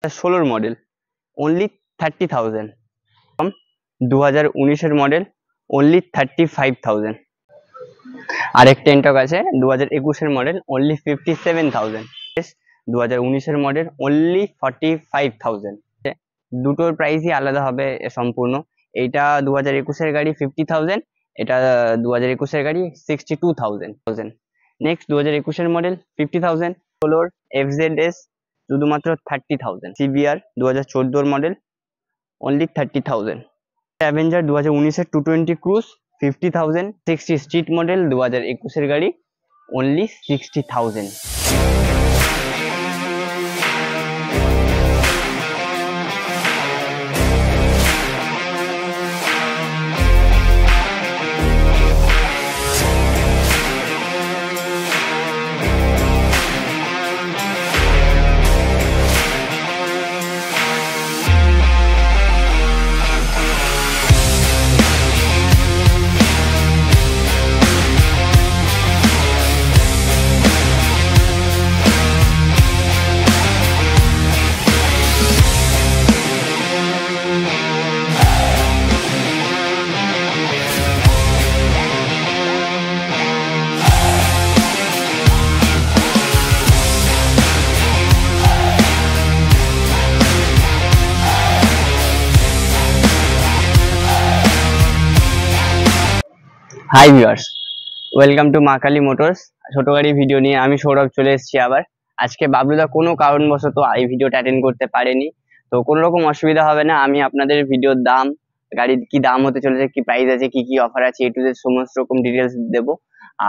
16 model only 30,000। 2019 model only 35,000। আরেকটা Ntorq আছে 2021 model only 57,000। 2019 model only 45,000। দুটোর প্রাইসই আলাদা হবে সম্পূর্ণ। এইটা 2021 গাড়ি 50,000, এটা 2021 গাড়ি 62,000। নেক্সট 2021 মডেল 50,000 সোলোর FZS শুধুমাত্র 30,000। CBR 2014 model only 30,000। Avenger 2019 220 cruise 50,000। 60 street model 2021 গাড়ি only 60,000। Hi viewers, welcome to Ma Kali motors. ছোট গাড়ি ভিডিও নিয়ে আমি সৌরভ চলে এসেছি আবার। আজকে বাবলুদা কোনো কারণবশত এই ভিডিওটা অ্যাটেন্ড করতে পারেনি, তো কোনো রকম অসুবিধা হবে না। আমি আপনাদের ভিডিওর দাম, গাড়ির কি দাম হতে চলেছে, কি প্রাইস আছে, কি কি অফার আছে, এ টু জেড সমস্ত রকম ডিটেলস দেবো।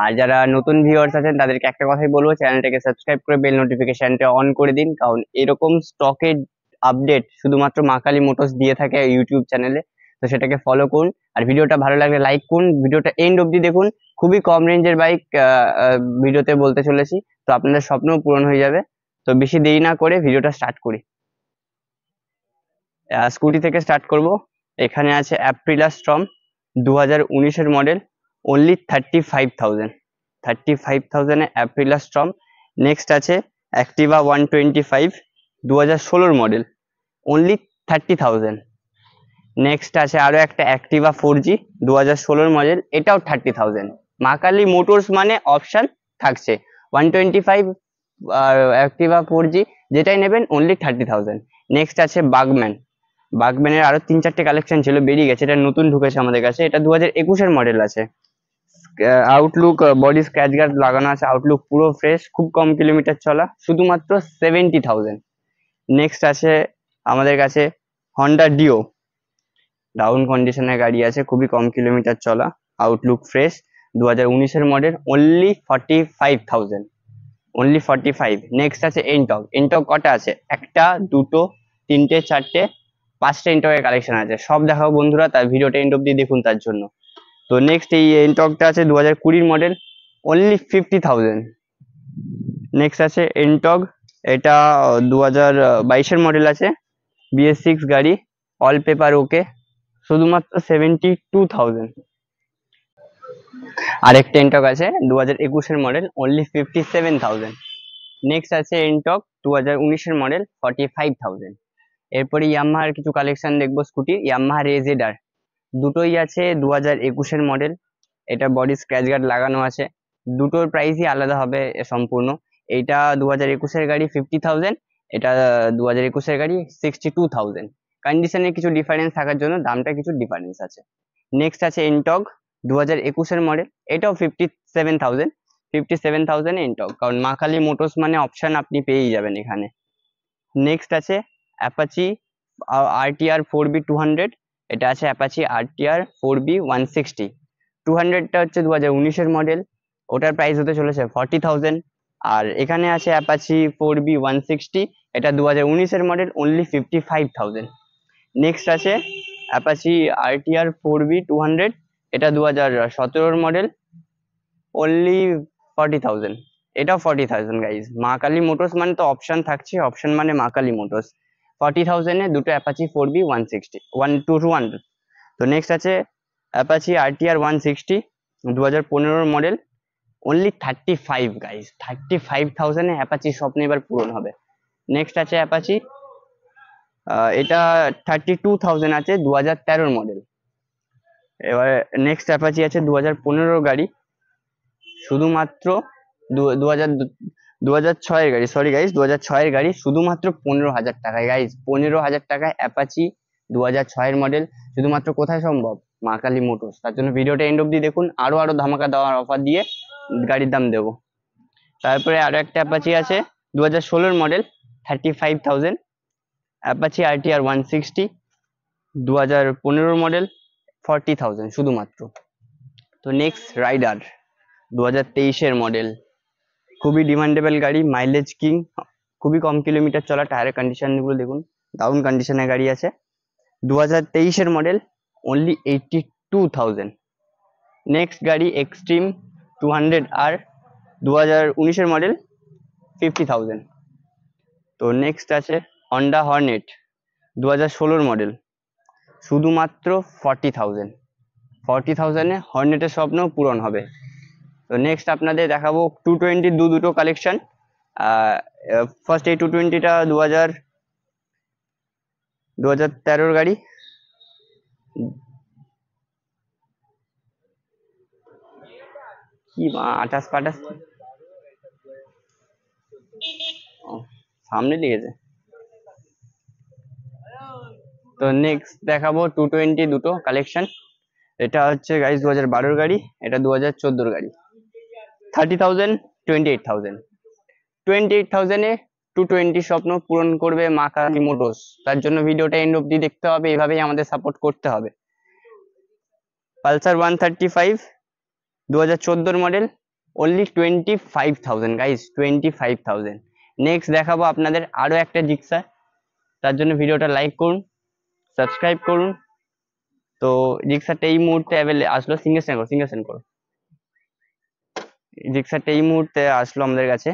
আর যারা নতুন ভিউয়ার্স আছেন তাদেরকে একটা কথাই বলবো, চ্যানেলটাকে সাবস্ক্রাইব করে বেল নোটিফিকেশনটা অন করে দিন, কারণ এরকম স্টকের আপডেট শুধুমাত্র মা কালী মোটরস দিয়ে থাকে ইউটিউব চ্যানেলে। তো সেটাকে ফলো করুন, আর ভিডিওটা ভালো লাগলে লাইক করুন, ভিডিওটা এন্ড অবধি দেখুন। খুবই কম রেঞ্জের বাইক ভিডিওতে বলতে চলেছি, তো আপনাদের স্বপ্নও পূরণ হয়ে যাবে। তো বেশি দেরি না করে ভিডিওটা স্টার্ট করি। স্কুটি থেকে স্টার্ট করব। এখানে আছে Aprilia Storm 2019 model only 35,000। 35,000 Aprilia Storm. Next আছে অ্যাক্টিভা 125 2016 মডেল অনলি 30,000। নেক্সট আছে আরো একটা অ্যাক্টিভা 4G 2016 মডেল, এটাও 30,000। মা কালী মোটরস মানে অপশন থাকছে 125 আর অ্যাক্টিভা 4G, যেটাই নেবেন অনলি 30,000। নেক্সট আছে বাগম্যানের আরো 3-4টে কালেকশন ছিল, বেরিয়ে গেছে, এটা নতুন ঢুকেছে আমাদের কাছে। এটা 2021 মডেল আছে। আউটলুক বডি স্ক্র্যাচ গার্ড লাগানো আছে, আউটলুক পুরো ফ্রেশ, খুব কম কিলোমিটার চলা, শুধুমাত্র 70,000। নেক্সট আছে আমাদের কাছে হন্ডা ডিও, ডাউন কন্ডিশনের গাড়ি আছে, খুবই কম কিলোমিটার চলা, Outlook fresh, 2019 model only 45,000। Only 45। Next আছে এনটক কটা আছে? একটা, দুটো, তিনটে, চারটে, 5টে এনটকের কালেকশন আছে, সব দেখাবো বন্ধুরা, তার ভিডিওটা এন্ড অব্দি দেখুন তার জন্য। তো নেক্সট এই এনটকটা আছে 2020 মডেল অনলি 50,000। নেক্সট আছে এনটক, এটা 2022 মডেল আছে, BS6 গাড়ি, অল পেপার ওকে, শুধুমাত্র 72,000। আরেকটা এনটক আছে 2021 মডেল অনলি 57,000। নেক্সট আছে এনটক 2019 মডেল 45,000। এরপরে ইয়ামাহার কিছু কালেকশন দেখবো স্কুটি। ইয়ামাহা রেজেডার দুটোই আছে 2021 মডেল, এটা বডি স্ক্র্যাচ গার্ড লাগানো আছে, দুটোর প্রাইসই আলাদা হবে সম্পূর্ণ। এইটা 2021 গাড়ি 50,000, এটা 2021 গাড়ি 62,000। কন্ডিশনের কিছু ডিফারেন্স থাকার জন্য দামটা কিছু ডিফারেন্স আছে। নেক্সট আছে এনটক 2021 মডেল, এটাও 57,000। 57,000 এনটক, কারণ মা কালী মোটরস মানে অপশন আপনি পেয়েই যাবেন এখানে। নেক্সট আছে অ্যাপাচি RTR 4B 200, এটা আছে অ্যাপাচি RTR 4B 160। 200টা হচ্ছে 2019 মডেল, ওটার প্রাইস হতে চলেছে 40,000। আর এখানে আছে অ্যাপাচি 4B 160, এটা 2019 মডেল অনলি 55,000। নেক্সট আছে অ্যাপাচি RTR 4B 200, এটা 2017 মডেল অনলি 40,000। এটাও 40,000 গাইজ। মা কালী মোটরস মানে তো অপশন থাকছে, অপশন মানে মা কালী মোটরস। 40,000 এ দুটো অ্যাপাচি 4B 160 200। তো নেক্সট আছে Apache RTR 160 2015 model only 35 guys. 35,000 এ অ্যাপাচি স্বপ্ন এবার পূরণ হবে। নেক্সট আছে অ্যাপাচি এটা 32,000 আছে, 2013 মডেল। এবারে নেক্সট অ্যাপাচি আছে 2015 গাড়ি, শুধুমাত্র 2006 গাড়ি, সরি গাইস 2006 গাড়ি, শুধুমাত্র 15,000 টাকায় গাইস, 15,000 টাকায় অ্যাপাচি 2006 মডেল, শুধুমাত্র কোথায় সম্ভব? মা কালী মোটরস। তার জন্য ভিডিওটা এন্ড অব্দি দেখুন, আরো ধামাকা দেওয়ার অফার দিয়ে গাড়ির দাম দেবো। তারপরে আরো একটা অ্যাপাচি আছে 2016 মডেল, 35,000, অ্যাপাচি RTR 160, 2015 মডেল, 40,000 শুধুমাত্র। তো নেক্সট রাইডার 2023 মডেল, খুবই ডিমান্ডেবল গাড়ি, মাইলেজ কিং, খুবই কম কিলোমিটার চলা, টায়ারের কন্ডিশন গুলো দেখুন, দারুণ কন্ডিশনের গাড়ি আছে। 2023 মডেল, অনলি 82,000। নেক্সট গাড়ি এক্সট্রিম 200R, 2019 মডেল, 50,000। তো নেক্সট আছে হন্ডা হর্নেট 2016 মডেল, শুধুমাত্র 40,000। 40,000-এ হর্নেটের স্বপ্ন পূরণ হবে। তো নেক্সট আপনাদের দেখাবো 220 দুটো কালেকশন। ফার্স্ট এই 220টা 2013 গাড়ি, কি আঠাশ পাঠাশ সামনে লেগেছে। তো নেক্সট দেখাবো 220 দুটো কালেকশন। এটা হচ্ছে গাইস 2012 গাড়ি, এটা 2014 গাড়ি। 30,000, 28,000। 28,000-এ 220 স্বপ্ন পূরণ করবে মা কালী মোটরস। তার জন্য ভিডিওটা এন্ড অব্দি দেখতে হবে, এভাবেই আমাদের সাপোর্ট করতে হবে। Pulsar 135, 2014 model, only 25,000 guys, 25,000। Next দেখাবো আপনাদের আরো একটা জিক্সার। তার জন্য ভিডিওটা লাইক করুন, সাবস্ক্রাইব করুন। তো জিক্সারটা এই মুহূর্তে আসলো, সিঙ্গেল সেন্ড করো। জিক্সারটা এই মুহূর্তে আসলো আমাদের কাছে,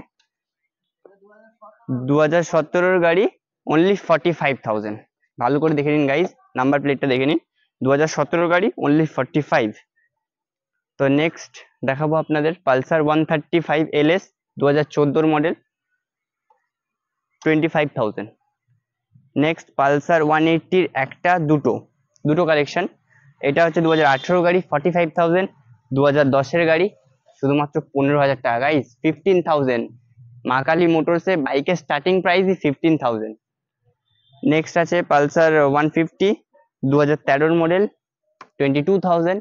2017 গাড়ি, অনলি 45,000। ভালো করে দেখে নিন গাইজ, নাম্বার প্লেটটা দেখে নিন, 2017 গাড়ি, অনলি 45। তো নেক্সট দেখাবো আপনাদের Pulsar 135 LS, 2014 model, 25,000। Next Pulsar 180-র একটা দুটো কালেকশন। এটা হচ্ছে 2018 গাড়ি, 45,000। 2010-এর গাড়ি, শুধুমাত্র 15,000 টাকা গাইজ, 15,000। মা কালী মোটরসে বাইকের স্টার্টিং প্রাইসই 15,000। নেক্সট আছে পালসার 150, 2013 মডেল, 22,000।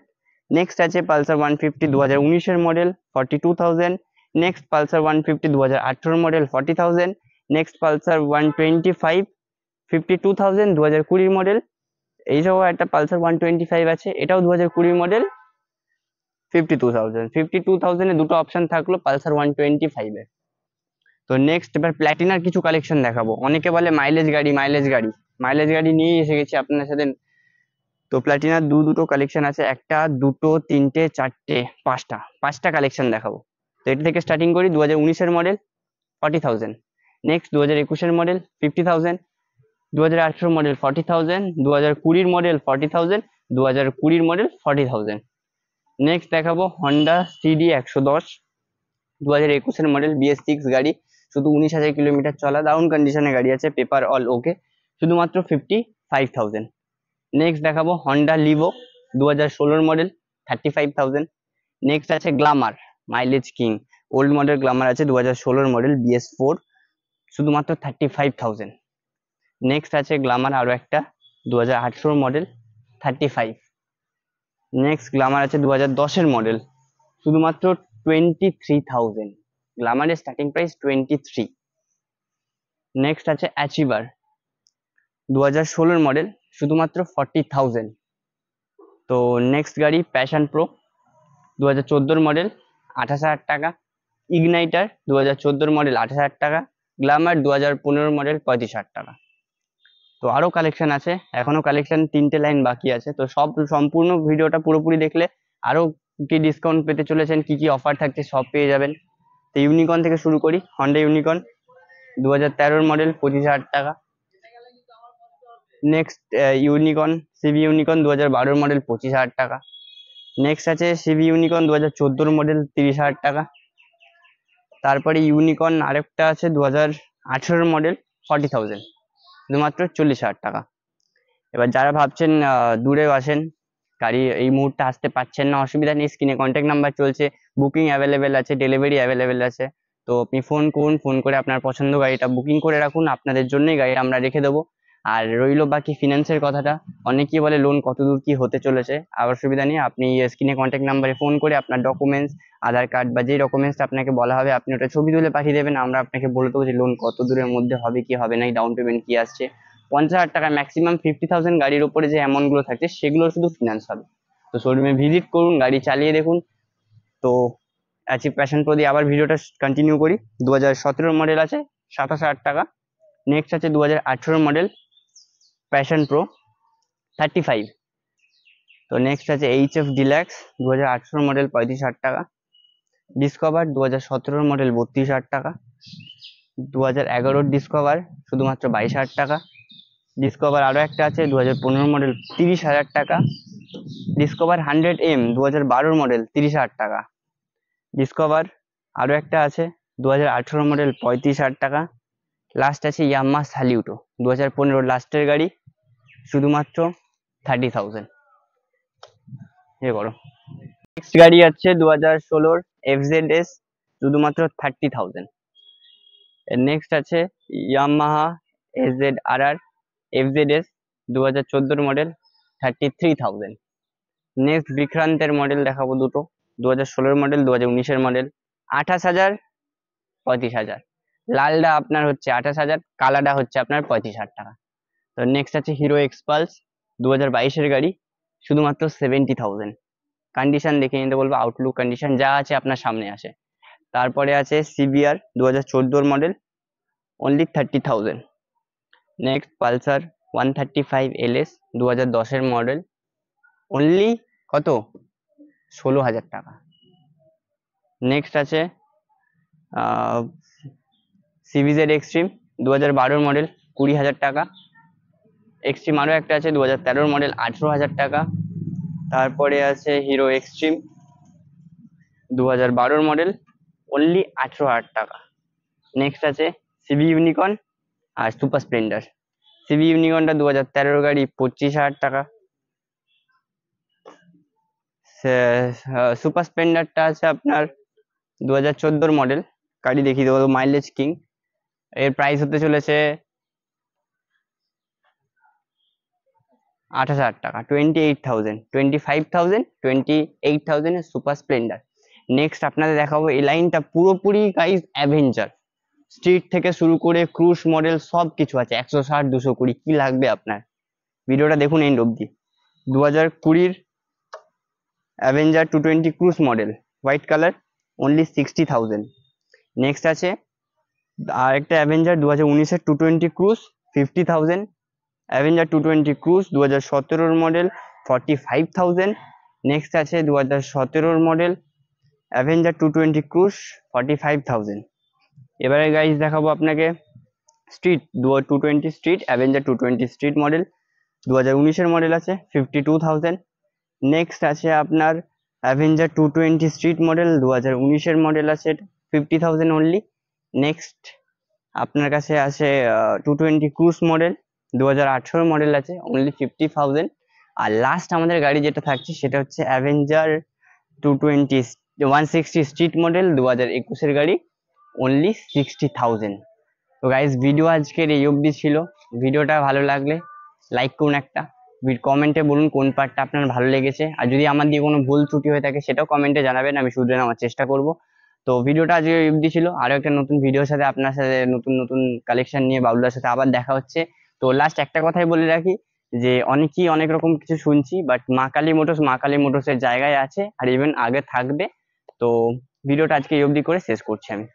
নেক্সট আছে পালসার 150, 2019-এর model, 42,000। Next Pulsar 150, 2018 model, 40,000। Next Pulsar 125, 52,000, 2020 model. এইসব একটা পালসার 125 আছে, এটাও 2020 মডেল, 52,000। 52,000-এ দুটো অপশন থাকলো পালসার 125-এ। তো নেক্সট এবার প্ল্যাটিনার কিছু কালেকশন দেখাবো। অনেকে বলে মাইলেজ গাড়ি, মাইলেজ গাড়ি নিয়ে এসে গেছি আপনার সাথে। তো প্ল্যাটিনার দুটো কালেকশন আছে, একটা, দুটো, তিনটে, চারটে, পাঁচটা কালেকশন দেখাবো। তো এটা থেকে স্টার্টিং করি। 2019-এর মডেল, 40,000। নেক্সট 2021-এর মডেল, 50,000। 2018 মডেল, 40,000। 2020-র মডেল, 40,000। 2020-র মডেল, 40,000। নেক্সট দেখাবো হন্ডা সিডি 110, 2021-এর মডেল, BS6 গাড়ি, শুধু 19,000 কিলোমিটার চলা, দারুণ কন্ডিশনে গাড়ি আছে, পেপার অল ওকে, শুধুমাত্র 55,000। নেক্সট দেখাবো হন্ডা লিভো, 2016 মডেল, 35,000। নেক্সট আছে Glamour, mileage king, old model Glamour আছে, 2016 মডেল, BS4, শুধুমাত্র 35,000। নেক্সট আছে গ্লামার আরো একটা, 2018 মডেল, 35। নেক্সট গ্লামার আছে 2010-এর মডেল, শুধুমাত্র 23,000। গ্লামারের স্টার্টিং প্রাইস 23। নেক্সট আছে অ্যাচিভার, 2016 মডেল, শুধুমাত্র 40,000। তো নেক্সট গাড়ি প্যাশন প্রো, 2014 মডেল, 28,000 টাকা। ইগনাইটার 2014 মডেল, 28,000 টাকা। গ্ল্যামার 2015 মডেল, 35,000 টাকা। তো আরো কালেকশন আছে, এখনো কালেকশন 3টে লাইন বাকি আছে। তো সম্পূর্ণ ভিডিওটা পুরোপুরি দেখলে আরো কি ডিসকাউন্ট পেতে চলেছেন, কি কি অফার থাকছে সব পেয়ে যাবেন। তো ইউনিকর্ন থেকে শুরু করি। হন্ডা ইউনিকর্ন 2013 মডেল, 25,000 টাকা। Next unicorn CV unicorn 2012 model, 25,000 টাকা। নেক্সট আছে সিভি ইউনিকর্ন 2014 মডেল, 30,000 টাকা। তারপরে ইউনিকর্ন আরেকটা আছে 2018 মডেল, 40,000। শুধুমাত্র 40,000 টাকা। এবার যারা ভাবছেন দূরে আছেন, গাড়ি এই মুহূর্তে আসতে পারছেন না, অসুবিধা নেই, স্ক্রিনে কন্ট্যাক্ট নাম্বার চলছে, বুকিং অ্যাভেলেবেল আছে, ডেলিভারি অ্যাভেলেবেল আছে। তো আপনি ফোন করুন, ফোন করে আপনার পছন্দ গাড়িটা বুকিং করে রাখুন, আপনাদের জন্যই গাড়িটা আমরা রেখে দেবো। আর রইলো বাকি ফিনান্সের কথাটা, অনেকেই বলে লোন কত দূর কি হতে চলেছে, আর অসুবিধা নেই, আপনি স্ক্রিনে কন্ট্যাক্ট নাম্বারে ফোন করে আপনার ডকুমেন্টস, আধার কার্ড বা যে ডকুমেন্টসটা আপনাকে বলা হবে আপনি ওটা ছবি তুলে পাঠিয়ে দেবেন, আমরা আপনাকে বলে দেবো যে লোন কত দূরের মধ্যে হবে কি হবে না, ডাউন পেমেন্ট কি আসছে। 50,000 টাকা ম্যাক্সিমাম 50,000 গাড়ির উপরে যে অ্যামাউন্ট গুলো থাকছে সেগুলো শুধু ফিনান্স হবে। তো শোরুমে ভিজিট করুন, গাড়ি চালিয়ে দেখুন। তো অ্যাচিভ প্যাশন প্রো দিয়ে আবার ভিডিওটা কন্টিনিউ করি। 2017 মডেল আছে 27,000 টাকা। নেক্সট আছে 2018 মডেল প্যাশন প্রো 35। তো নেক্সট আছে এইচএফ ডিলাক্স 2018 মডেল 35,000 টাকা। ডিসকভার 2017 মডেল 32,000 টাকা। 2011 ডিসকভার শুধুমাত্র 22,000 টাকা। ডিসকভার আরো একটা আছে 2015 মডেল 30,000 টাকা। ডিসকভার 100M 2012 মডেল 30,000 টাকা। ডিসকভার আরো একটা আছে 2018 মডেল 35,000 টাকা। লাস্ট আছে ইয়ামাহা সালিউটো 2015 লাস্টের গাড়ি, শুধুমাত্র 30,000। এ করো। নেক্সট গাড়ি আছে 2016 এফজেডএস, শুধুমাত্র 30,000। নেক্সট আছে Yamaha SZ RR FZS 2014 model 33,000। Next বিক্রান্তের মডেল দেখাবো দুটো, 2016 মডেল 2019 মডেল 28,000 35,000। লালটা আপনার হচ্ছে 28,000, কালাটা হচ্ছে আপনার 35,000 টাকা। তো নেক্সট আছে হিরো এক্সপালস 2022 গাড়ি, শুধুমাত্র 70,000। কন্ডিশন দেখে নিতে বলবো, আউটলুক কন্ডিশন যা আছে আপনার সামনে আসে। তারপরে আছে CBR 2014 model, only 30,000। Next Pulsar 135 LS 2010 model, only কত 16,000 টাকা। নেক্সট আছে সিভিজেড এক্সট্রিম 2012 মডেল 20,000 টাকা। এক্সট্রিম আরও একটা আছে 2013 মডেল 18,000 টাকা। তারপরে আছে হিরো এক্সট্রিম 2012 মডেল, অনলি 18,000 টাকা। নেক্সট আছে সিবি ইউনিকর্ন আর সুপার স্প্লেন্ডার। সিবি ইউনিকর্নটা 2013 গাড়ি 25,000 টাকা। সুপার স্প্লেন্ডারটা আছে আপনার 2014 মডেল গাড়ি, দেখিয়ে দেবো, মাইলেজ কিং। এর প্রাইস হতে চলেছে 28,000 টাকা, 28,000, 25,000, 28,000 এর সুপার স্প্লেন্ডার। নেক্সট আপনাদের দেখাবো এই লাইনটা পুরোপুরি গাইস অ্যাভেঞ্জার, স্ট্রিট থেকে শুরু করে ক্রুজ মডেল সব কিছু আছে, 160, 220, কি লাগবে আপনার, ভিডিওটা দেখুন এন্ড অব্দি। 2020 Avenger 220 cruise model white colour, only 60,000। Next আছে আরেকটা অ্যাভেঞ্জার 2019-এর 220 cruise 50,000। Avenger 220 cruise 2017 model 45,000। Next আছে 2017 মডেল অ্যাভেঞ্জার 220 ক্রুজ 45,000। এবারে গাইজ দেখাবো আপনাকে street 220 street Avenger 220 street model 2019-এর মডেল আছে 52,000। নেক্সট আছে আপনার অ্যাভেঞ্জার 220 স্ট্রিট মডেল 2019-এর মডেল আছে 50,000 অনলি। নেক্সট আপনার কাছে আছে 220 ক্রুজ মডেল 2018 মডেল আছে, অনলি 50,000। আর লাস্ট আমাদের গাড়ি যেটা থাকছে সেটা হচ্ছে অ্যাভেঞ্জার 220 160 স্ট্রিট মডেল 2021-এর গাড়ি, অনলি 60,000। তো গাইজ ভিডিও আজকের এই অবধি ছিল। ভিডিওটা ভালো লাগলে লাইক করুন, একটা কমেন্টে বলুন কোন পার্টটা আপনার ভালো লেগেছে, আর যদি আমার দিয়ে কোনো ভুল ত্রুটি হয়ে থাকে সেটাও কমেন্টে জানাবেন, আমি শুধরে নেওয়ার চেষ্টা করব। তো ভিডিওটা আজকে এই অবধি ছিল, আরো একটা নতুন ভিডিওর সাথে আপনার সাথে নতুন নতুন কালেকশন নিয়ে বাবুলার সাথে আবার দেখা হচ্ছে। তো লাস্ট একটা কথাই বলে রাখি যে অনেকেই অনেক রকম কিছু শুনছি, বাট মা কালী মোটরসের জায়গায় আছে, আর ইভেন আগে থাকবে। তো ভিডিওটা আজকে এই অবধি করে শেষ করছি আমি।